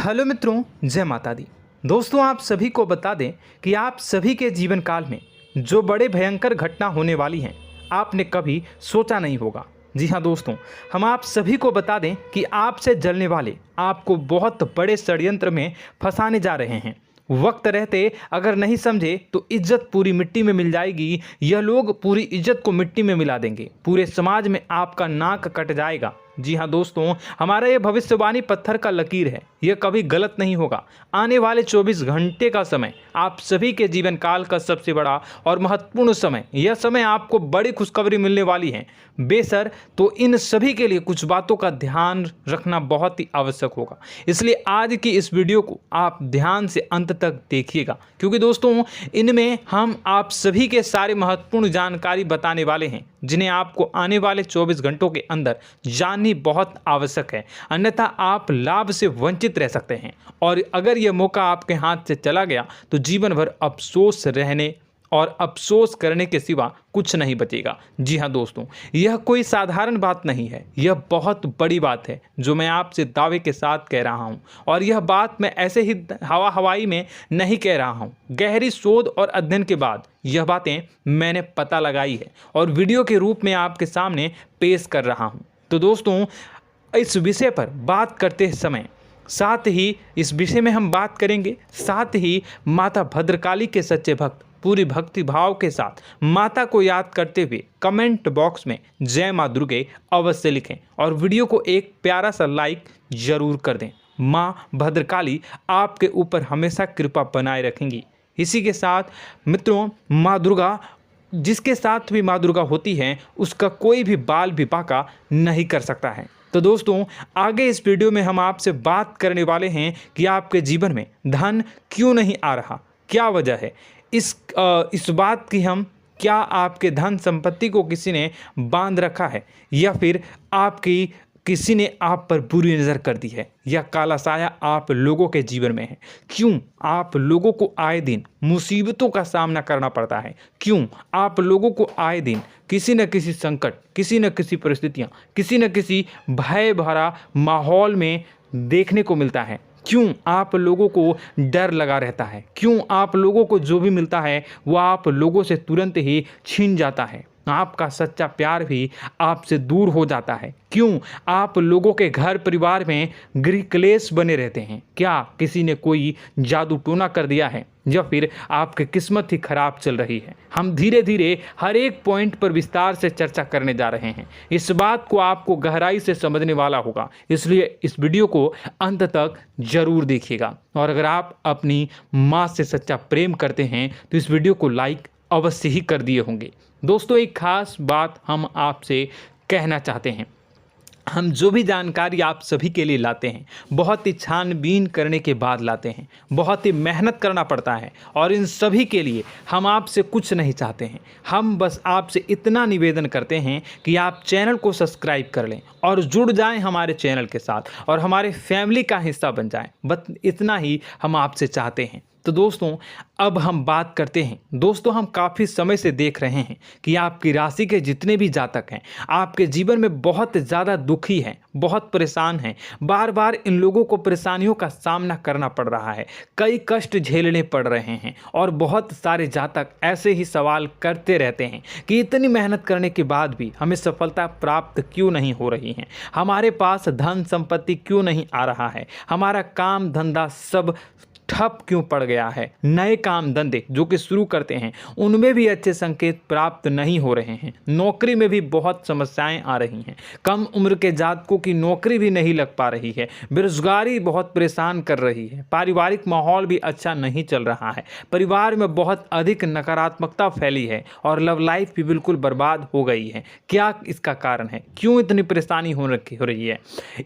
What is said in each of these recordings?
Hello मित्रों, जय माता दी। दोस्तों, आप सभी को बता दें कि आप सभी के जीवन काल में जो बड़े भयंकर घटना होने वाली हैं, आपने कभी सोचा नहीं होगा। जी हाँ दोस्तों, हम आप सभी को बता दें कि आपसे जलने वाले आपको बहुत बड़े षड्यंत्र में फंसाने जा रहे हैं। वक्त रहते अगर नहीं समझे तो इज्जत पूरी मिट्टी में मिल जाएगी। यह लोग पूरी इज्जत को मिट्टी में मिला देंगे। पूरे समाज में आपका नाक कट जाएगा। जी हाँ दोस्तों, हमारा ये भविष्यवाणी पत्थर का लकीर है, यह कभी गलत नहीं होगा। आने वाले 24 घंटे का समय आप सभी के जीवन काल का सबसे बड़ा और महत्वपूर्ण समय। यह समय आपको बड़ी खुशखबरी मिलने वाली है बेसर, तो इन सभी के लिए कुछ बातों का ध्यान रखना बहुत ही आवश्यक होगा। इसलिए आज की इस वीडियो को आप ध्यान से अंत तक देखिएगा, क्योंकि दोस्तों इनमें हम आप सभी के सारे महत्वपूर्ण जानकारी बताने वाले हैं, जिन्हें आपको आने वाले 24 घंटों के अंदर जाननी बहुत आवश्यक है। अन्यथा आप लाभ से वंचित रह सकते हैं, और अगर यह मौका आपके हाथ से चला गया तो जीवन भर अफसोस रहने और अफसोस करने के सिवा कुछ नहीं बचेगा। जी हाँ दोस्तों, यह कोई साधारण बात नहीं है, यह बहुत बड़ी बात है जो मैं आपसे दावे के साथ कह रहा हूँ। और यह बात मैं ऐसे ही हवाई में नहीं कह रहा हूँ। गहरी शोध और अध्ययन के बाद यह बातें मैंने पता लगाई है और वीडियो के रूप में आपके सामने पेश कर रहा हूँ। तो दोस्तों, इस विषय पर बात करते समय साथ ही इस विषय में हम बात करेंगे, साथ ही माता भद्रकाली के सच्चे भक्त पूरी भक्ति भाव के साथ माता को याद करते हुए कमेंट बॉक्स में जय माँ दुर्गे अवश्य लिखें और वीडियो को एक प्यारा सा लाइक जरूर कर दें। माँ भद्रकाली आपके ऊपर हमेशा कृपा बनाए रखेंगी। इसी के साथ मित्रों, माँ दुर्गा, जिसके साथ भी माँ दुर्गा होती हैं, उसका कोई भी बाल भी बांका नहीं कर सकता है। तो दोस्तों, आगे इस वीडियो में हम आपसे बात करने वाले हैं कि आपके जीवन में धन क्यों नहीं आ रहा, क्या वजह है इस बात की। हम क्या आपके धन संपत्ति को किसी ने बांध रखा है, या फिर आपकी किसी ने आप पर बुरी नज़र कर दी है, या काला साया आप लोगों के जीवन में है। क्यों आप लोगों को आए दिन मुसीबतों का सामना करना पड़ता है, क्यों आप लोगों को आए दिन किसी न किसी संकट, किसी न किसी परिस्थितियाँ, किसी न किसी भय भरा माहौल में देखने को मिलता है, क्यों आप लोगों को डर लगा रहता है, क्यों आप लोगों को जो भी मिलता है वो आप लोगों से तुरंत ही छीन जाता है, आपका सच्चा प्यार भी आपसे दूर हो जाता है, क्यों आप लोगों के घर परिवार में गृह क्लेश बने रहते हैं। क्या किसी ने कोई जादू टोना कर दिया है, या फिर आपकी किस्मत ही खराब चल रही है। हम धीरे धीरे हर एक पॉइंट पर विस्तार से चर्चा करने जा रहे हैं। इस बात को आपको गहराई से समझने वाला होगा, इसलिए इस वीडियो को अंत तक जरूर देखिएगा। और अगर आप अपनी माँ से सच्चा प्रेम करते हैं तो इस वीडियो को लाइक अवश्य ही कर दिए होंगे। दोस्तों, एक खास बात हम आपसे कहना चाहते हैं। हम जो भी जानकारी आप सभी के लिए लाते हैं, बहुत ही छानबीन करने के बाद लाते हैं, बहुत ही मेहनत करना पड़ता है, और इन सभी के लिए हम आपसे कुछ नहीं चाहते हैं। हम बस आपसे इतना निवेदन करते हैं कि आप चैनल को सब्सक्राइब कर लें और जुड़ जाएं हमारे चैनल के साथ और हमारे फैमिली का हिस्सा बन जाएं। बस इतना ही हम आपसे चाहते हैं। तो दोस्तों, अब हम बात करते हैं। दोस्तों, हम काफ़ी समय से देख रहे हैं कि आपकी राशि के जितने भी जातक हैं, आपके जीवन में बहुत ज़्यादा दुखी हैं, बहुत परेशान हैं। बार बार इन लोगों को परेशानियों का सामना करना पड़ रहा है, कई कष्ट झेलने पड़ रहे हैं, और बहुत सारे जातक ऐसे ही सवाल करते रहते हैं कि इतनी मेहनत करने के बाद भी हमें सफलता प्राप्त क्यों नहीं हो रही है, हमारे पास धन संपत्ति क्यों नहीं आ रहा है, हमारा काम धंधा सब ठप क्यों पड़ गया है, नए काम धंधे जो कि शुरू करते हैं उनमें भी अच्छे संकेत प्राप्त नहीं हो रहे हैं, नौकरी में भी बहुत समस्याएं आ रही हैं, कम उम्र के जातकों की नौकरी भी नहीं लग पा रही है, बेरोजगारी बहुत परेशान कर रही है, पारिवारिक माहौल भी अच्छा नहीं चल रहा है, परिवार में बहुत अधिक नकारात्मकता फैली है, और लव लाइफ भी बिल्कुल बर्बाद हो गई है। क्या इसका कारण है, क्यों इतनी परेशानी हो रही है?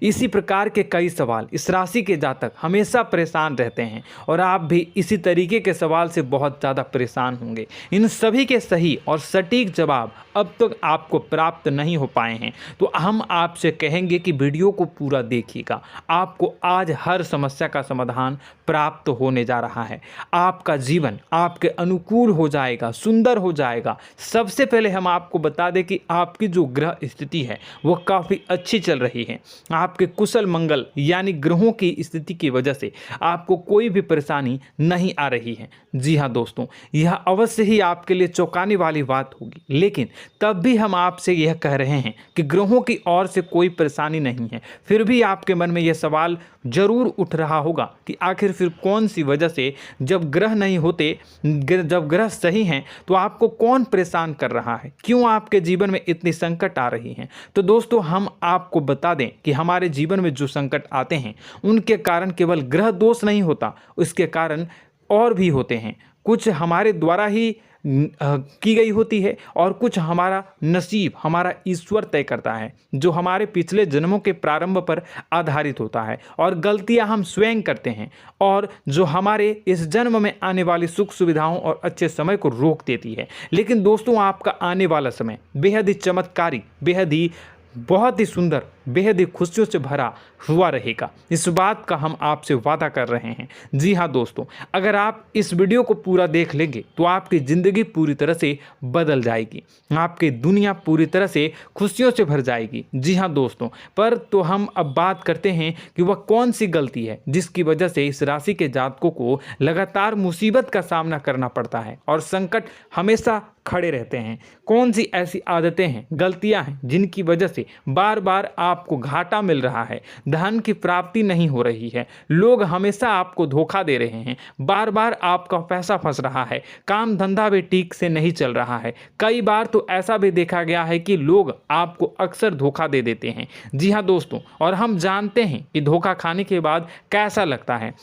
इसी प्रकार के कई सवाल इस राशि के जातक हमेशा परेशान रहते हैं, और आप भी इसी तरीके के सवाल से बहुत ज़्यादा परेशान होंगे। इन सभी के सही और सटीक जवाब अब तक आपको प्राप्त नहीं हो पाए हैं, तो हम आपसे कहेंगे कि वीडियो को पूरा देखिएगा। आपको आज हर समस्या का समाधान प्राप्त होने जा रहा है। आपका जीवन आपके अनुकूल हो जाएगा, सुंदर हो जाएगा। सबसे पहले हम आपको बता दें कि आपकी जो ग्रह स्थिति है वो काफ़ी अच्छी चल रही है। आपके कुशल मंगल यानी ग्रहों की स्थिति की वजह से आपको कोई भी परेशानी नहीं आ रही है। जी हाँ दोस्तों, यह अवश्य ही आपके लिए चौंकाने वाली बात होगी, लेकिन तब भी हम आपसे यह कह रहे हैं कि ग्रहों की ओर से कोई परेशानी नहीं है। फिर भी आपके मन में यह सवाल जरूर उठ रहा होगा कि आखिर फिर कौन सी वजह से, जब ग्रह नहीं होते, जब ग्रह सही हैं, तो आपको कौन परेशान कर रहा है, क्यों आपके जीवन में इतनी संकट आ रही हैं। तो दोस्तों, हम आपको बता दें कि हमारे जीवन में जो संकट आते हैं उनके कारण केवल ग्रह दोष नहीं होता, उसके कारण और भी होते हैं। कुछ हमारे द्वारा ही की गई होती है और कुछ हमारा नसीब, हमारा ईश्वर तय करता है, जो हमारे पिछले जन्मों के प्रारंभ पर आधारित होता है। और गलतियां हम स्वयं करते हैं और जो हमारे इस जन्म में आने वाली सुख सुविधाओं और अच्छे समय को रोक देती है। लेकिन दोस्तों, आपका आने वाला समय बेहद ही चमत्कारी, बेहद ही बहुत ही सुंदर, बेहद ही खुशियों से भरा हुआ रहेगा। इस बात का हम आपसे वादा कर रहे हैं। जी हाँ दोस्तों, अगर आप इस वीडियो को पूरा देख लेंगे तो आपकी ज़िंदगी पूरी तरह से बदल जाएगी, आपकी दुनिया पूरी तरह से खुशियों से भर जाएगी। जी हाँ दोस्तों, पर तो हम अब बात करते हैं कि वह कौन सी गलती है जिसकी वजह से इस राशि के जातकों को लगातार मुसीबत का सामना करना पड़ता है और संकट हमेशा खड़े रहते हैं। कौन सी ऐसी आदतें हैं, गलतियां हैं जिनकी वजह से बार बार आपको घाटा मिल रहा है, धन की प्राप्ति नहीं हो रही है, लोग हमेशा आपको धोखा दे रहे हैं, बार बार आपका पैसा फंस रहा है, काम धंधा भी ठीक से नहीं चल रहा है। कई बार तो ऐसा भी देखा गया है कि लोग आपको अक्सर धोखा दे देते हैं। जी हाँ दोस्तों, और हम जानते हैं कि धोखा खाने के बाद कैसा लगता है।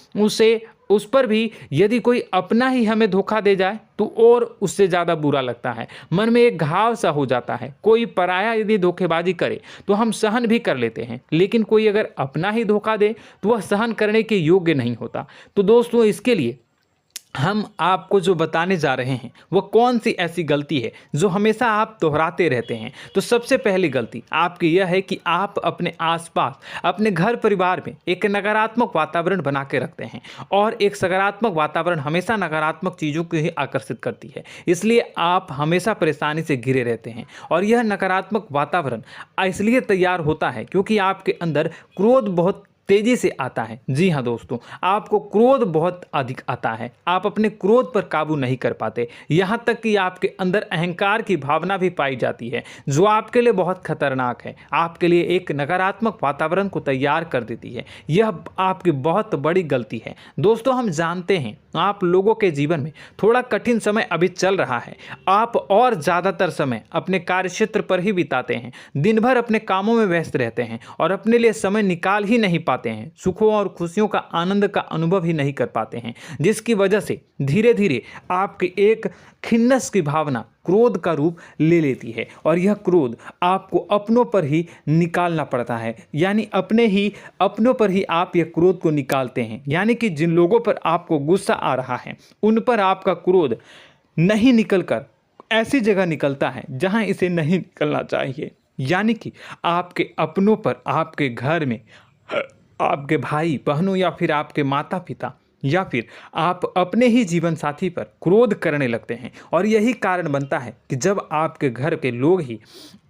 उस पर भी यदि कोई अपना ही हमें धोखा दे जाए तो और उससे ज़्यादा बुरा लगता है, मन में एक घाव सा हो जाता है। कोई पराया यदि धोखेबाजी करे तो हम सहन भी कर लेते हैं, लेकिन कोई अगर अपना ही धोखा दे तो वह सहन करने के योग्य नहीं होता। तो दोस्तों, इसके लिए हम आपको जो बताने जा रहे हैं वो कौन सी ऐसी गलती है जो हमेशा आप दोहराते रहते हैं। तो सबसे पहली गलती आपकी यह है कि आप अपने आसपास, अपने घर परिवार में एक नकारात्मक वातावरण बना के रखते हैं, और एक सकारात्मक वातावरण हमेशा नकारात्मक चीज़ों को ही आकर्षित करती है। इसलिए आप हमेशा परेशानी से घिरे रहते हैं, और यह नकारात्मक वातावरण इसलिए तैयार होता है क्योंकि आपके अंदर क्रोध बहुत तेजी से आता है। जी हाँ दोस्तों, आपको क्रोध बहुत अधिक आता है, आप अपने क्रोध पर काबू नहीं कर पाते, यहाँ तक कि आपके अंदर अहंकार की भावना भी पाई जाती है, जो आपके लिए बहुत खतरनाक है, आपके लिए एक नकारात्मक वातावरण को तैयार कर देती है। यह आपकी बहुत बड़ी गलती है। दोस्तों, हम जानते हैं आप लोगों के जीवन में थोड़ा कठिन समय अभी चल रहा है। आप और ज़्यादातर समय अपने कार्यक्षेत्र पर ही बिताते हैं, दिन भर अपने कामों में व्यस्त रहते हैं और अपने लिए समय निकाल ही नहीं पाते हैं, सुखों और खुशियों का आनंद का अनुभव ही नहीं कर पाते हैं, जिसकी वजह से धीरे धीरे आपकी एक खिन्नस की भावना क्रोध का रूप ले लेती है, और यह क्रोध आपको अपनों पर ही निकालना पड़ता है। यानी अपनों पर ही आप यह क्रोध को निकालते हैं। यानी कि जिन लोगों पर आपको गुस्सा आ रहा है उन पर आपका क्रोध नहीं निकलकर ऐसी जगह निकलता है जहां इसे नहीं निकलना चाहिए। यानी कि आपके अपनों पर, आपके घर में, आपके भाई बहनों या फिर आपके माता पिता या फिर आप अपने ही जीवन साथी पर क्रोध करने लगते हैं, और यही कारण बनता है कि जब आपके घर के लोग ही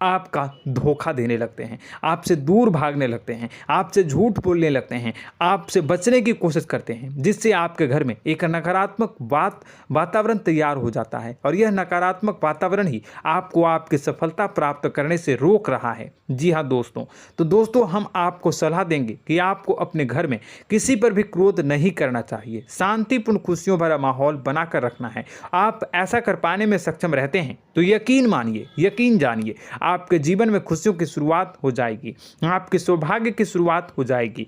आपका धोखा देने लगते हैं, आपसे दूर भागने लगते हैं, आपसे झूठ बोलने लगते हैं, आपसे बचने की कोशिश करते हैं, जिससे आपके घर में एक नकारात्मक वातावरण तैयार हो जाता है, और यह नकारात्मक वातावरण ही आपको आपकी सफलता प्राप्त करने से रोक रहा है। जी हाँ दोस्तों, तो दोस्तों, हम आपको सलाह देंगे कि आपको अपने घर में किसी पर भी क्रोध नहीं करना चाहिए, शांतिपूर्ण खुशियों भरा माहौल बनाकर रखना है। आप ऐसा कर पाने में सक्षम रहते हैं तो यकीन मानिए, यकीन जानिए, आपके जीवन में खुशियों की शुरुआत हो जाएगी, आपके सौभाग्य की शुरुआत हो जाएगी।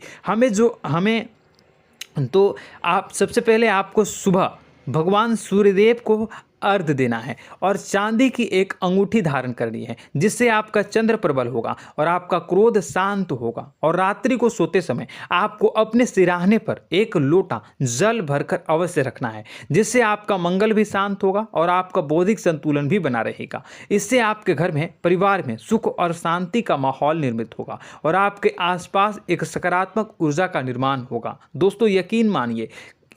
आप सबसे पहले आपको सुबह भगवान सूर्यदेव को अर्घ्य देना है और चांदी की एक अंगूठी धारण करनी है, जिससे आपका चंद्र प्रबल होगा और आपका क्रोध शांत होगा। और रात्रि को सोते समय आपको अपने सिरहाने पर एक लोटा जल भरकर अवश्य रखना है, जिससे आपका मंगल भी शांत होगा और आपका बौद्धिक संतुलन भी बना रहेगा। इससे आपके घर में, परिवार में सुख और शांति का माहौल निर्मित होगा और आपके आसपास एक सकारात्मक ऊर्जा का निर्माण होगा। दोस्तों,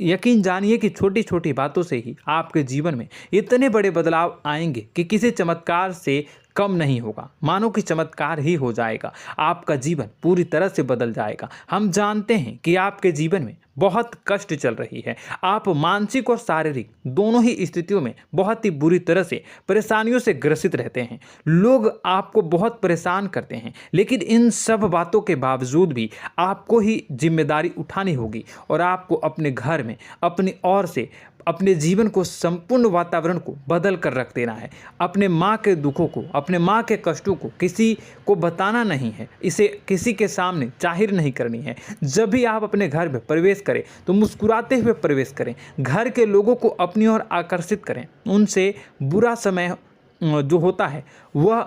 यकीन जानिए कि छोटी छोटी बातों से ही आपके जीवन में इतने बड़े बदलाव आएंगे कि किसी चमत्कार से कम नहीं होगा। मानो कि चमत्कार ही हो जाएगा, आपका जीवन पूरी तरह से बदल जाएगा। हम जानते हैं कि आपके जीवन में बहुत कष्ट चल रही है, आप मानसिक और शारीरिक दोनों ही स्थितियों में बहुत ही बुरी तरह से परेशानियों से ग्रसित रहते हैं। लोग आपको बहुत परेशान करते हैं, लेकिन इन सब बातों के बावजूद भी आपको ही जिम्मेदारी उठानी होगी और आपको अपने घर में अपनी ओर से अपने जीवन को, संपूर्ण वातावरण को बदल कर रख देना है। अपने माँ के दुखों को, अपने माँ के कष्टों को किसी को बताना नहीं है, इसे किसी के सामने जाहिर नहीं करनी है। जब भी आप अपने घर में प्रवेश करें तो मुस्कुराते हुए प्रवेश करें, घर के लोगों को अपनी ओर आकर्षित करें। उनसे बुरा समय जो होता है वह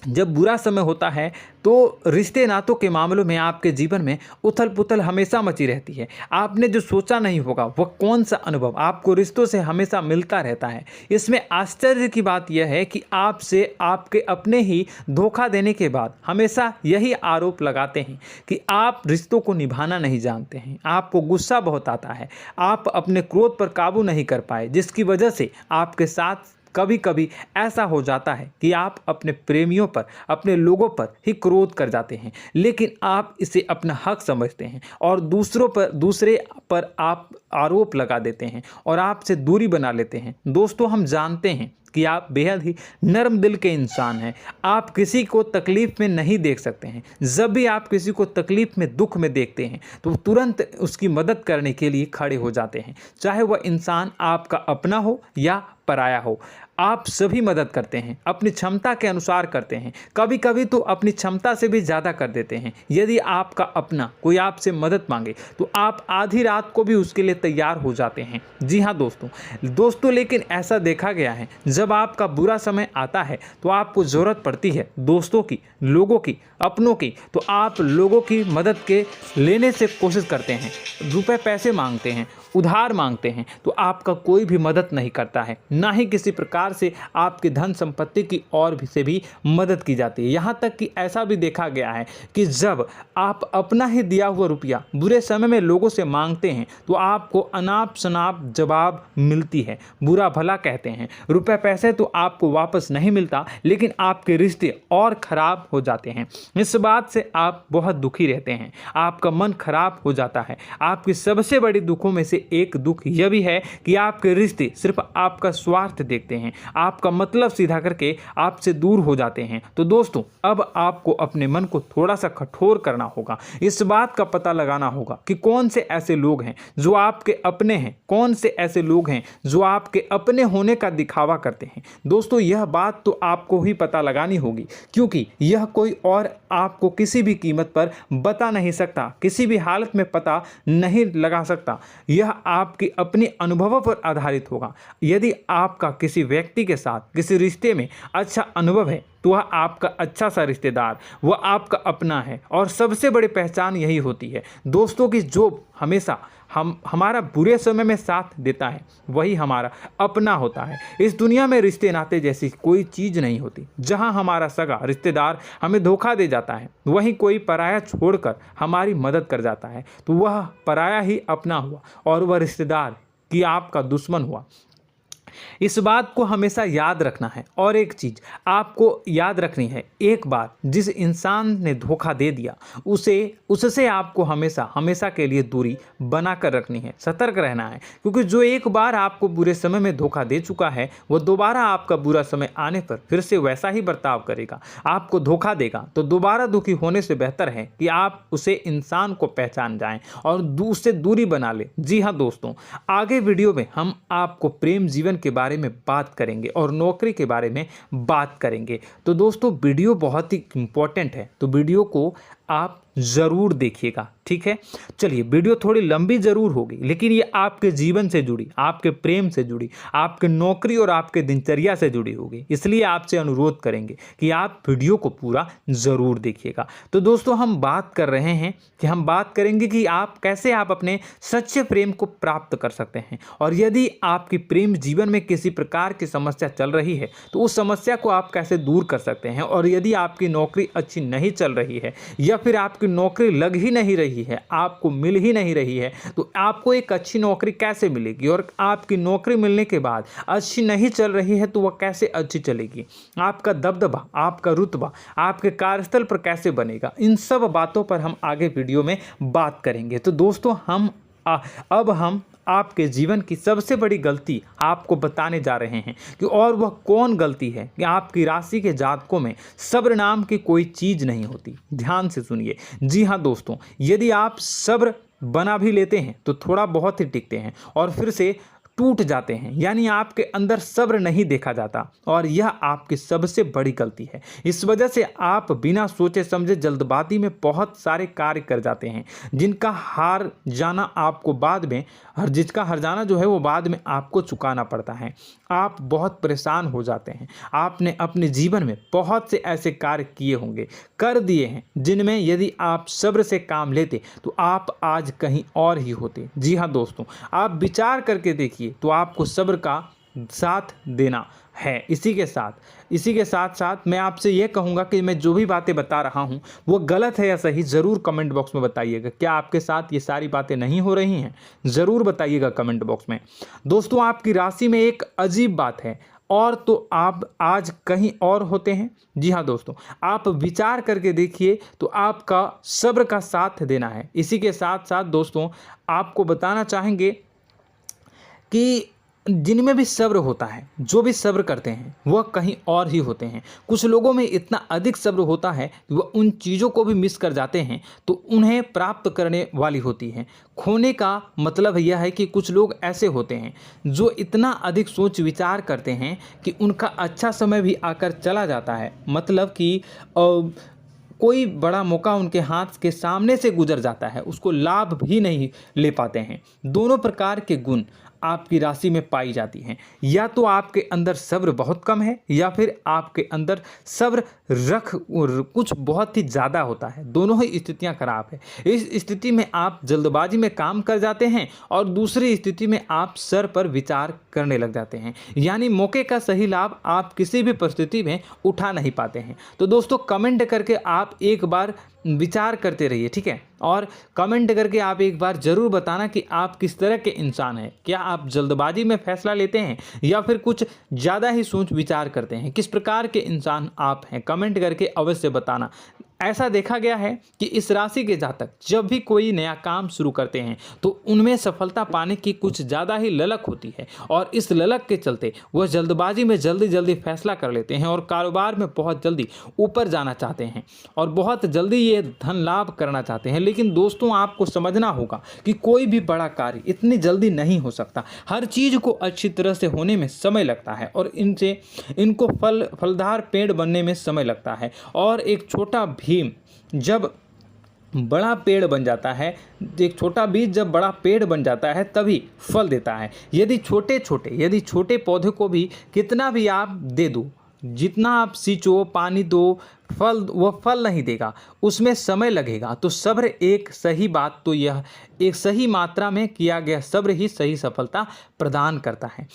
जब बुरा समय होता है तो रिश्ते नातों के मामलों में आपके जीवन में उथल पुथल हमेशा मची रहती है। आपने जो सोचा नहीं होगा वह कौन सा अनुभव आपको रिश्तों से हमेशा मिलता रहता है। इसमें आश्चर्य की बात यह है कि आपसे आपके अपने ही धोखा देने के बाद हमेशा यही आरोप लगाते हैं कि आप रिश्तों को निभाना नहीं जानते हैं, आपको गुस्सा बहुत आता है, आप अपने क्रोध पर काबू नहीं कर पाए, जिसकी वजह से आपके साथ कभी कभी ऐसा हो जाता है कि आप अपने प्रेमियों पर, अपने लोगों पर ही क्रोध कर जाते हैं, लेकिन आप इसे अपना हक समझते हैं और दूसरे पर आप आरोप लगा देते हैं और आपसे दूरी बना लेते हैं। दोस्तों, हम जानते हैं कि आप बेहद ही नर्म दिल के इंसान हैं। आप किसी को तकलीफ में नहीं देख सकते हैं। जब भी आप किसी को तकलीफ में, दुख में देखते हैं तो तुरंत उसकी मदद करने के लिए खड़े हो जाते हैं, चाहे वह इंसान आपका अपना हो या पराया हो। आप सभी मदद करते हैं, अपनी क्षमता के अनुसार करते हैं, कभी कभी तो अपनी क्षमता से भी ज़्यादा कर देते हैं। यदि आपका अपना कोई आपसे मदद मांगे तो आप आधी रात को भी उसके लिए तैयार हो जाते हैं। जी हाँ दोस्तों, लेकिन ऐसा देखा गया है, जब आपका बुरा समय आता है तो आपको ज़रूरत पड़ती है दोस्तों की, लोगों की, अपनों की, तो आप लोगों की मदद के लेने से कोशिश करते हैं, रुपए पैसे मांगते हैं, उधार मांगते हैं, तो आपका कोई भी मदद नहीं करता है, ना ही किसी प्रकार से आपकी धन संपत्ति की ओर से भी मदद की जाती है। यहाँ तक कि ऐसा भी देखा गया है कि जब आप अपना ही दिया हुआ रुपया बुरे समय में लोगों से मांगते हैं तो आपको अनाप शनाप जवाब मिलती है, बुरा भला कहते हैं। रुपए पैसे तो आपको वापस नहीं मिलता, लेकिन आपके रिश्ते और खराब हो जाते हैं। इस बात से आप बहुत दुखी रहते हैं, आपका मन खराब हो जाता है। आपकी सबसे बड़ी दुखों में से एक दुख यह भी है कि आपके रिश्ते सिर्फ आपका स्वार्थ देखते हैं, आपका मतलब सीधा करके आपसे दूर हो जाते हैं। तो दोस्तों, अब आपको अपने मन को थोड़ा सा कठोर करना होगा, इस बात का पता लगाना होगा कि कौन से ऐसे लोग हैं जो आपके अपने हैं, कौन से ऐसे लोग हैं जो आपके अपने होने का दिखावा करते हैं। दोस्तों, यह बात तो आपको ही पता लगानी होगी, क्योंकि यह कोई और आपको किसी भी कीमत पर बता नहीं सकता, किसी भी हालत में पता नहीं लगा सकता। यह आपके अपने अनुभवों पर आधारित होगा। यदि आपका किसी व्यक्ति के साथ किसी रिश्ते में अच्छा अनुभव है तो वह आपका अच्छा सा रिश्तेदार, वह आपका अपना है। और सबसे बड़ी पहचान यही होती है दोस्तों की जो हमेशा हमारा बुरे समय में साथ देता है वही हमारा अपना होता है। इस दुनिया में रिश्ते नाते जैसी कोई चीज़ नहीं होती। जहां हमारा सगा रिश्तेदार हमें धोखा दे जाता है, वहीं कोई पराया छोड़कर हमारी मदद कर जाता है, तो वह पराया ही अपना हुआ और वह रिश्तेदार की आपका दुश्मन हुआ। इस बात को हमेशा याद रखना है। और एक चीज़ आपको याद रखनी है, एक बार जिस इंसान ने धोखा दे दिया उससे आपको हमेशा के लिए दूरी बना कर रखनी है, सतर्क रहना है। क्योंकि जो एक बार आपको बुरे समय में धोखा दे चुका है वो दोबारा आपका बुरा समय आने पर फिर से वैसा ही बर्ताव करेगा, आपको धोखा देगा। तो दोबारा दुखी होने से बेहतर है कि आप उसे इंसान को पहचान जाएं और उससे दूरी बना लें। जी हाँ दोस्तों, आगे वीडियो में हम आपको प्रेम जीवन के बारे में बात करेंगे और नौकरी के बारे में बात करेंगे। तो दोस्तों, वीडियो बहुत ही इम्पोर्टेंट है, तो वीडियो को आप ज़रूर देखिएगा, ठीक है। चलिए, वीडियो थोड़ी लंबी ज़रूर होगी, लेकिन ये आपके जीवन से जुड़ी, आपके प्रेम से जुड़ी, आपके नौकरी और आपके दिनचर्या से जुड़ी होगी, इसलिए आपसे अनुरोध करेंगे कि आप वीडियो को पूरा ज़रूर देखिएगा। तो दोस्तों, हम बात कर रहे हैं कि हम बात करेंगे कि आप कैसे आप अपने सच्चे प्रेम को प्राप्त कर सकते हैं, और यदि आपकी प्रेम जीवन में किसी प्रकार की समस्या चल रही है तो उस समस्या को आप कैसे दूर कर सकते हैं, और यदि आपकी नौकरी अच्छी नहीं चल रही है या फिर आपकी नौकरी लग ही नहीं रही है, आपको मिल ही नहीं रही है, तो आपको एक अच्छी नौकरी कैसे मिलेगी, और आपकी नौकरी मिलने के बाद अच्छी नहीं चल रही है तो वह कैसे अच्छी चलेगी, आपका दबदबा, आपका रुतबा आपके कार्यस्थल पर कैसे बनेगा, इन सब बातों पर हम आगे वीडियो में बात करेंगे। तो दोस्तों, अब हम आपके जीवन की सबसे बड़ी गलती आपको बताने जा रहे हैं कि और वह कौन गलती है कि आपकी राशि के जातकों में सब्र नाम की कोई चीज़ नहीं होती। ध्यान से सुनिए। जी हाँ दोस्तों, यदि आप सब्र बना भी लेते हैं तो थोड़ा बहुत ही टिकते हैं और फिर से टूट जाते हैं, यानी आपके अंदर सब्र नहीं देखा जाता, और यह आपकी सबसे बड़ी गलती है। इस वजह से आप बिना सोचे समझे जल्दबाजी में बहुत सारे कार्य कर जाते हैं, जिसका हार जाना जो है वो बाद में आपको चुकाना पड़ता है। आप बहुत परेशान हो जाते हैं। आपने अपने जीवन में बहुत से ऐसे कार्य किए होंगे, कर दिए हैं, जिनमें यदि आप सब्र से काम लेते तो आप आज कहीं और ही होते। जी हाँ दोस्तों, आप विचार करके देखिए तो आपको सब्र का साथ देना है। इसी के साथ साथ मैं आपसे ये कहूँगा कि मैं जो भी बातें बता रहा हूँ वो गलत है या सही, ज़रूर कमेंट बॉक्स में बताइएगा। क्या आपके साथ ये सारी बातें नहीं हो रही हैं? ज़रूर बताइएगा कमेंट बॉक्स में। दोस्तों, आपकी राशि में एक अजीब बात है, और तो आप आज कहीं और होते हैं। जी हाँ दोस्तों, आप विचार करके देखिए तो आपका सब्र का साथ देना है। इसी के साथ साथ दोस्तों, आपको बताना चाहेंगे कि जिनमें भी सब्र होता है, जो भी सब्र करते हैं वह कहीं और ही होते हैं। कुछ लोगों में इतना अधिक सब्र होता है कि वह उन चीज़ों को भी मिस कर जाते हैं तो उन्हें प्राप्त करने वाली होती हैं। खोने का मतलब यह है कि कुछ लोग ऐसे होते हैं जो इतना अधिक सोच विचार करते हैं कि उनका अच्छा समय भी आकर चला जाता है, मतलब कि कोई बड़ा मौका उनके हाथ के सामने से गुजर जाता है, उसको लाभ भी नहीं ले पाते हैं। दोनों प्रकार के गुण आपकी राशि में पाई जाती हैं। या तो आपके अंदर सब्र बहुत कम है या फिर आपके अंदर सब्र कुछ बहुत ही ज़्यादा होता है। दोनों ही स्थितियां खराब है। इस स्थिति में आप जल्दबाजी में काम कर जाते हैं और दूसरी स्थिति में आप सर पर विचार करने लग जाते हैं, यानी मौके का सही लाभ आप किसी भी परिस्थिति में उठा नहीं पाते हैं। तो दोस्तों, कमेंट करके आप एक बार विचार करते रहिए, ठीक है, और कमेंट करके आप एक बार ज़रूर बताना कि आप किस तरह के इंसान हैं। क्या आप जल्दबाजी में फैसला लेते हैं या फिर कुछ ज़्यादा ही सोच विचार करते हैं? किस प्रकार के इंसान आप हैं, कमेंट करके अवश्य बताना। ऐसा देखा गया है कि इस राशि के जातक जब भी कोई नया काम शुरू करते हैं तो उनमें सफलता पाने की कुछ ज़्यादा ही ललक होती है, और इस ललक के चलते वह जल्दबाजी में जल्दी फैसला कर लेते हैं और कारोबार में बहुत जल्दी ऊपर जाना चाहते हैं और बहुत जल्दी ये धन लाभ करना चाहते हैं। लेकिन दोस्तों, आपको समझना होगा कि कोई भी बड़ा कार्य इतनी जल्दी नहीं हो सकता। हर चीज़ को अच्छी तरह से होने में समय लगता है और इनको फलदार पेड़ बनने में समय लगता है। और एक छोटा भीम जब बड़ा पेड़ बन जाता है, एक छोटा बीज जब बड़ा पेड़ बन जाता है तभी फल देता है। यदि छोटे पौधे को भी कितना भी आप दे दो, जितना आप सींचो, पानी दो, वह फल नहीं देगा, उसमें समय लगेगा। तो सब्र एक सही बात तो यह एक सही मात्रा में किया गया सब्र ही सही सफलता प्रदान करता है,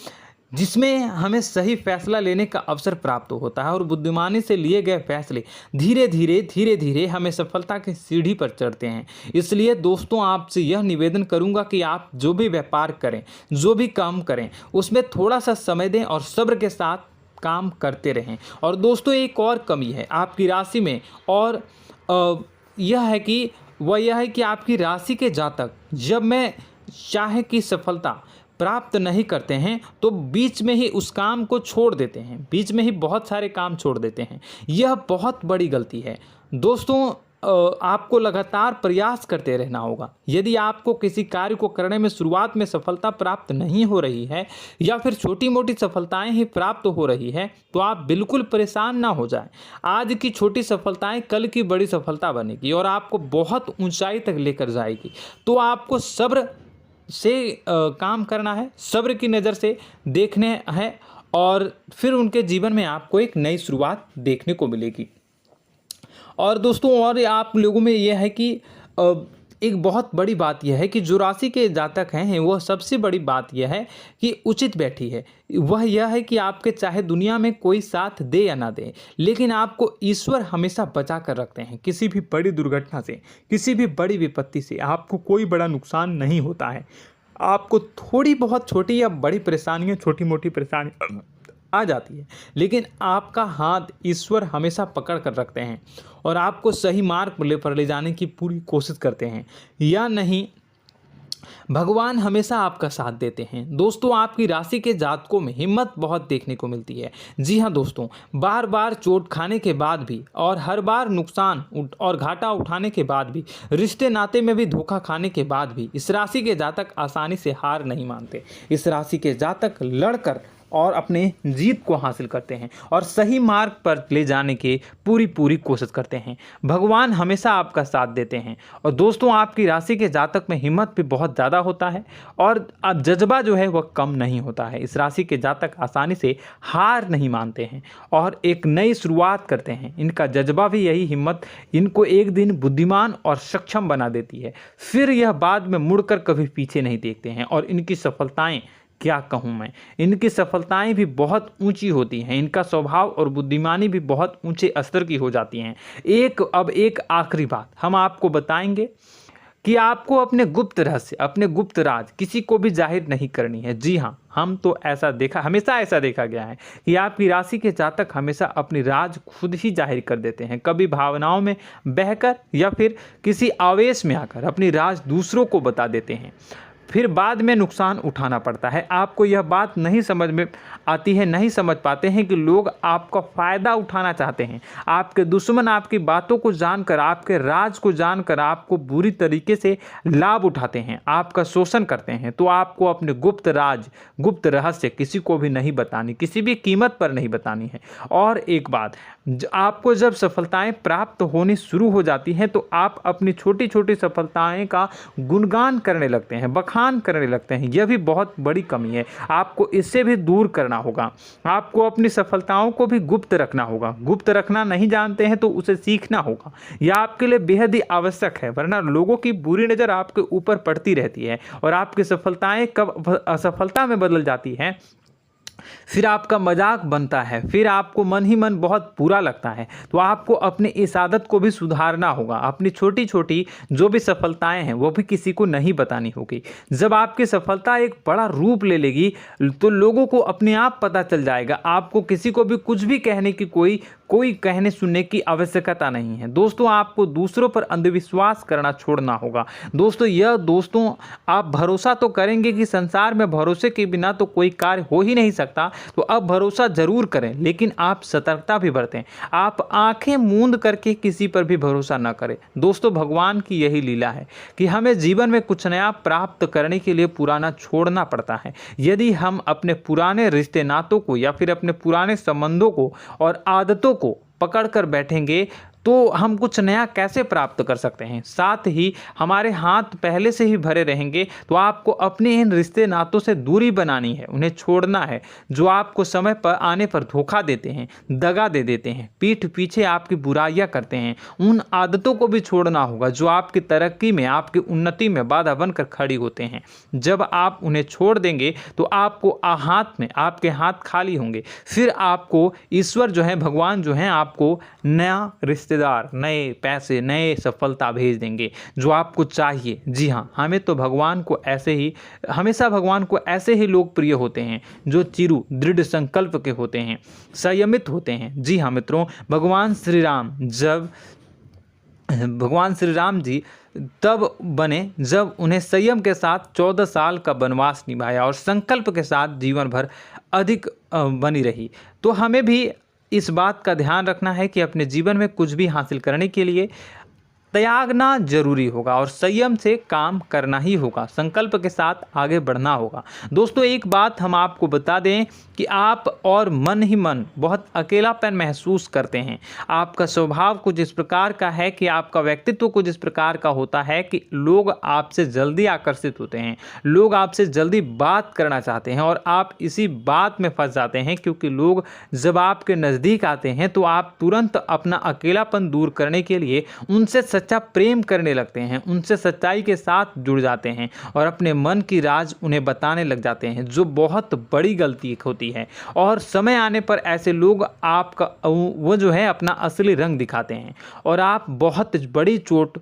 जिसमें हमें सही फैसला लेने का अवसर प्राप्त होता है और बुद्धिमानी से लिए गए फैसले धीरे धीरे हमें सफलता की सीढ़ी पर चढ़ते हैं। इसलिए दोस्तों, आपसे यह निवेदन करूंगा कि आप जो भी व्यापार करें, जो भी काम करें, उसमें थोड़ा सा समय दें और सब्र के साथ काम करते रहें। और दोस्तों, एक और कमी है आपकी राशि में, और यह है कि आपकी राशि के जातक जब मैं चाहे कि सफलता प्राप्त नहीं करते हैं तो बीच में ही उस काम को छोड़ देते हैं, बीच में ही बहुत सारे काम छोड़ देते हैं। यह बहुत बड़ी गलती है दोस्तों। आपको लगातार प्रयास करते रहना होगा। यदि आपको किसी कार्य को करने में शुरुआत में सफलता प्राप्त नहीं हो रही है या फिर छोटी मोटी सफलताएं ही प्राप्त हो रही है तो आप बिल्कुल परेशान ना हो जाएं। आज की छोटी सफलताएं कल की बड़ी सफलता बनेगी और आपको बहुत ऊंचाई तक लेकर जाएगी। तो आपको सब्र से काम करना है, सब्र की नज़र से देखने हैं और फिर उनके जीवन में आपको एक नई शुरुआत देखने को मिलेगी। और दोस्तों और आप लोगों में यह है कि एक बहुत बड़ी बात यह है कि जो राशि के जातक हैं वह सबसे बड़ी बात यह है कि उचित बैठी है। वह यह है कि आपके चाहे दुनिया में कोई साथ दे या ना दे, लेकिन आपको ईश्वर हमेशा बचा कर रखते हैं। किसी भी बड़ी दुर्घटना से, किसी भी बड़ी विपत्ति से आपको कोई बड़ा नुकसान नहीं होता है। आपको थोड़ी बहुत छोटी या बड़ी परेशानियाँ, छोटी मोटी परेशानी आ जाती है, लेकिन आपका हाथ ईश्वर हमेशा पकड़ कर रखते हैं और आपको सही मार्ग पर ले जाने की पूरी कोशिश करते हैं। या नहीं, भगवान हमेशा आपका साथ देते हैं। दोस्तों आपकी राशि के जातकों में हिम्मत बहुत देखने को मिलती है। जी हाँ दोस्तों, बार बार चोट खाने के बाद भी और हर बार नुकसान और घाटा उठाने के बाद भी, रिश्ते नाते में भी धोखा खाने के बाद भी इस राशि के जातक आसानी से हार नहीं मानते। इस राशि के जातक लड़कर और अपने जीत को हासिल करते हैं और सही मार्ग पर ले जाने की पूरी कोशिश करते हैं। भगवान हमेशा आपका साथ देते हैं। और दोस्तों आपकी राशि के जातक में हिम्मत भी बहुत ज़्यादा होता है और अब जज्बा जो है वह कम नहीं होता है। इस राशि के जातक आसानी से हार नहीं मानते हैं और एक नई शुरुआत करते हैं। इनका जज्बा भी, यही हिम्मत इनको एक दिन बुद्धिमान और सक्षम बना देती है। फिर यह बाद में मुड़कर कभी पीछे नहीं देखते हैं और इनकी सफलताएं, क्या कहूँ मैं, इनकी सफलताएं भी बहुत ऊंची होती हैं। इनका स्वभाव और बुद्धिमानी भी बहुत ऊंचे स्तर की हो जाती हैं। अब एक आखिरी बात हम आपको बताएंगे कि आपको अपने गुप्त रहस्य, अपने गुप्त राज किसी को भी जाहिर नहीं करनी है। जी हाँ, हम तो हमेशा ऐसा देखा गया है कि आपकी राशि के जातक हमेशा अपनी राज खुद ही जाहिर कर देते हैं। कभी भावनाओं में बहकर या फिर किसी आवेश में आकर अपनी राज दूसरों को बता देते हैं, फिर बाद में नुकसान उठाना पड़ता है। आपको यह बात नहीं समझ में आती है, नहीं समझ पाते हैं कि लोग आपका फ़ायदा उठाना चाहते हैं। आपके दुश्मन आपकी बातों को जानकर, आपके राज को जानकर आपको बुरी तरीके से लाभ उठाते हैं, आपका शोषण करते हैं। तो आपको अपने गुप्त राज, गुप्त रहस्य किसी को भी नहीं बतानी, किसी भी कीमत पर नहीं बतानी है। और एक बात, आपको जब सफलताएं प्राप्त होनी शुरू हो जाती हैं तो आप अपनी छोटी छोटी सफलताएं का गुणगान करने लगते हैं, बखान करने लगते हैं। यह भी बहुत बड़ी कमी है, आपको इससे भी दूर करना होगा। आपको अपनी सफलताओं को भी गुप्त रखना होगा। गुप्त रखना नहीं जानते हैं तो उसे सीखना होगा। यह आपके लिए बेहद ही आवश्यक है, वरना लोगों की बुरी नज़र आपके ऊपर पड़ती रहती है और आपकी सफलताएं कब असफलता में बदल जाती हैं, फिर आपका मजाक बनता है, फिर आपको मन ही मन बहुत बुरा लगता है। तो आपको अपनी इस आदत को भी सुधारना होगा। अपनी छोटी छोटी जो भी सफलताएं हैं वो भी किसी को नहीं बतानी होगी। जब आपकी सफलता एक बड़ा रूप ले लेगी तो लोगों को अपने आप पता चल जाएगा। आपको किसी को भी कुछ भी कहने की कोई कहने सुनने की आवश्यकता नहीं है। दोस्तों आपको दूसरों पर अंधविश्वास करना छोड़ना होगा। दोस्तों आप भरोसा तो करेंगे कि संसार में भरोसे के बिना तो कोई कार्य हो ही नहीं सकता, तो अब भरोसा जरूर करें, लेकिन आप सतर्कता भी बरतें। आप आंखें मूंद करके किसी पर भी भरोसा न करें। दोस्तों भगवान की यही लीला है कि हमें जीवन में कुछ नया प्राप्त करने के लिए पुराना छोड़ना पड़ता है। यदि हम अपने पुराने रिश्ते नातों को या फिर अपने पुराने संबंधों को और आदतों को पकड़ कर बैठेंगे तो हम कुछ नया कैसे प्राप्त कर सकते हैं। साथ ही हमारे हाथ पहले से ही भरे रहेंगे। तो आपको अपने इन रिश्ते नातों से दूरी बनानी है, उन्हें छोड़ना है जो आपको समय पर आने पर धोखा देते हैं, दगा दे देते हैं, पीठ पीछे आपकी बुराइयां करते हैं। उन आदतों को भी छोड़ना होगा जो आपकी तरक्की में, आपकी उन्नति में बाधा बनकर खड़ी होते हैं। जब आप उन्हें छोड़ देंगे तो आपके हाथ खाली होंगे। फिर आपको ईश्वर जो है, भगवान जो है, आपको नया रिश्तेदार, नए पैसे, नए सफलता भेज देंगे जो आपको चाहिए। जी हाँ, हमेशा भगवान को ऐसे ही लोग प्रिय होते हैं जो चिरु दृढ़ संकल्प के होते हैं, संयमित होते हैं। जी हाँ मित्रों, भगवान श्री राम जी तब बने जब उन्हें संयम के साथ 14 साल का वनवास निभाया और संकल्प के साथ जीवन भर अधिक बनी रही। तो हमें भी इस बात का ध्यान रखना है कि अपने जीवन में कुछ भी हासिल करने के लिए त्यागना जरूरी होगा और संयम से काम करना ही होगा, संकल्प के साथ आगे बढ़ना होगा। दोस्तों एक बात हम आपको बता दें कि आप और मन ही मन बहुत अकेलापन महसूस करते हैं। आपका स्वभाव कुछ इस प्रकार का है कि आपका व्यक्तित्व कुछ इस प्रकार का होता है कि लोग आपसे जल्दी आकर्षित होते हैं, लोग आपसे जल्दी बात करना चाहते हैं और आप इसी बात में फंस जाते हैं, क्योंकि लोग जब आपके नज़दीक आते हैं तो आप तुरंत अपना अकेलापन दूर करने के लिए उनसे सच्चा प्रेम करने लगते हैं, उनसे सच्चाई के साथ जुड़ जाते हैं और अपने मन की राज उन्हें बताने लग जाते हैं, जो बहुत बड़ी गलती होती है। और समय आने पर ऐसे लोग आपका वो जो है अपना असली रंग दिखाते हैं और आप बहुत बड़ी चोट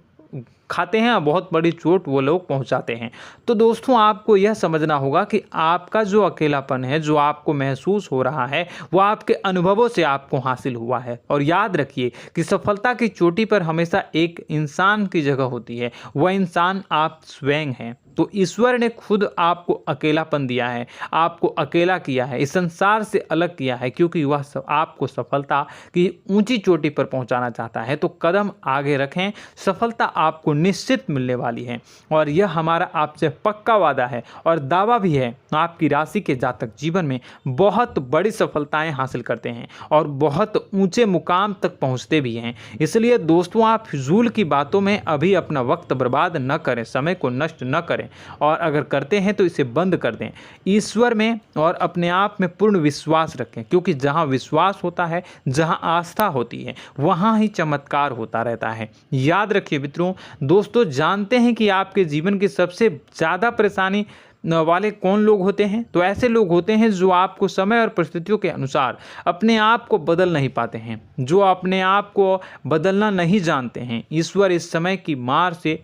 खाते हैं और बहुत बड़ी चोट वो लोग पहुंचाते हैं। तो दोस्तों आपको यह समझना होगा कि आपका जो अकेलापन है, जो आपको महसूस हो रहा है, वो आपके अनुभवों से आपको हासिल हुआ है। और याद रखिए कि सफलता की चोटी पर हमेशा एक इंसान की जगह होती है, वह इंसान आप स्वयं हैं। तो ईश्वर ने खुद आपको अकेलापन दिया है, आपको अकेला किया है, इस संसार से अलग किया है, क्योंकि वह आपको सफलता की ऊंची चोटी पर पहुंचाना चाहता है। तो कदम आगे रखें, सफलता आपको निश्चित मिलने वाली है और यह हमारा आपसे पक्का वादा है और दावा भी है। आपकी राशि के जातक जीवन में बहुत बड़ी सफलताएं हासिल करते हैं और बहुत ऊंचे मुकाम तक पहुंचते भी हैं। इसलिए दोस्तों आप फिजूल की बातों में अभी अपना वक्त बर्बाद न करें, समय को नष्ट न करें और अगर करते हैं तो इसे बंद कर दें। ईश्वर में और अपने आप में पूर्ण विश्वास रखें, क्योंकि जहां विश्वास होता है, जहां आस्था होती है, वहां ही चमत्कार होता रहता है। याद रखिए मित्रों, दोस्तों जानते हैं कि आपके जीवन की सबसे ज़्यादा परेशानी वाले कौन लोग होते हैं? तो ऐसे लोग होते हैं जो आपको समय और परिस्थितियों के अनुसार अपने आप को बदल नहीं पाते हैं, जो अपने आप को बदलना नहीं जानते हैं। ईश्वर इस समय की मार से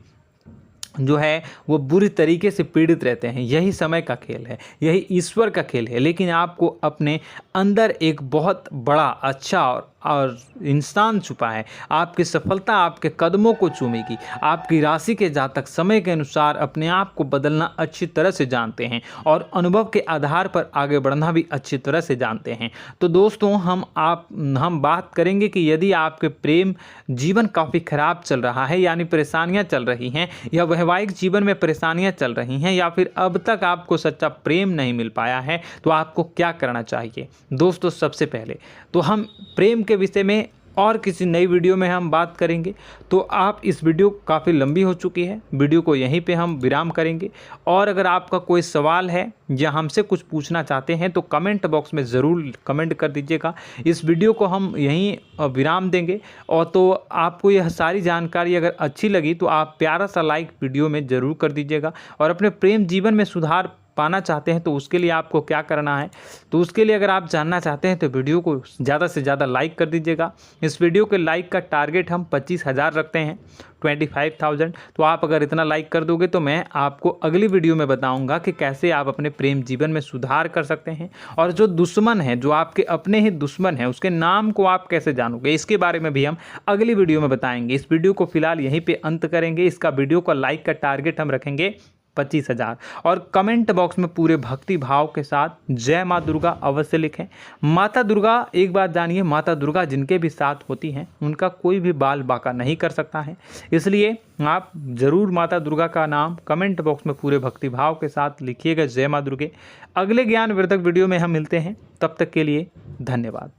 जो है वो बुरी तरीके से पीड़ित रहते हैं। यही समय का खेल है, यही ईश्वर का खेल है। लेकिन आपको अपने अंदर एक बहुत बड़ा अच्छा और इंसान छुपा है। आपकी सफलता आपके कदमों को चूमेगी। आपकी राशि के जातक समय के अनुसार अपने आप को बदलना अच्छी तरह से जानते हैं और अनुभव के आधार पर आगे बढ़ना भी अच्छी तरह से जानते हैं। तो दोस्तों हम बात करेंगे कि यदि आपके प्रेम जीवन काफ़ी खराब चल रहा है, यानी परेशानियां चल रही हैं, या वैवाहिक जीवन में परेशानियां चल रही हैं, या फिर अब तक आपको सच्चा प्रेम नहीं मिल पाया है, तो आपको क्या करना चाहिए? दोस्तों सबसे पहले तो हम प्रेम के विषय में और किसी नई वीडियो में हम बात करेंगे। तो आप इस वीडियो काफ़ी लंबी हो चुकी है, वीडियो को यहीं पे हम विराम करेंगे। और अगर आपका कोई सवाल है या हमसे कुछ पूछना चाहते हैं तो कमेंट बॉक्स में ज़रूर कमेंट कर दीजिएगा। इस वीडियो को हम यहीं विराम देंगे। और तो आपको यह सारी जानकारी अगर अच्छी लगी तो आप प्यारा सा लाइक वीडियो में ज़रूर कर दीजिएगा। और अपने प्रेम जीवन में सुधार पाना चाहते हैं तो उसके लिए आपको क्या करना है, तो उसके लिए अगर आप जानना चाहते हैं तो वीडियो को ज़्यादा से ज़्यादा लाइक कर दीजिएगा। इस वीडियो के लाइक का टारगेट हम 25,000 रखते हैं, 25,000। तो आप अगर इतना लाइक कर दोगे तो मैं आपको अगली वीडियो में बताऊंगा कि कैसे आप अपने प्रेम जीवन में सुधार कर सकते हैं। और जो दुश्मन है, जो आपके अपने ही दुश्मन है, उसके नाम को आप कैसे जानोगे, इसके बारे में भी हम अगली वीडियो में बताएंगे। इस वीडियो को फिलहाल यहीं पे अंत करेंगे। इसका वीडियो का लाइक का टारगेट हम रखेंगे 25,000। और कमेंट बॉक्स में पूरे भक्ति भाव के साथ जय माँ दुर्गा अवश्य लिखें। माता दुर्गा, एक बात जानिए, माता दुर्गा जिनके भी साथ होती हैं उनका कोई भी बाल बाका नहीं कर सकता है। इसलिए आप ज़रूर माता दुर्गा का नाम कमेंट बॉक्स में पूरे भक्ति भाव के साथ लिखिएगा, जय माँ दुर्गे। अगले ज्ञानवर्धक वीडियो में हम मिलते हैं, तब तक के लिए धन्यवाद।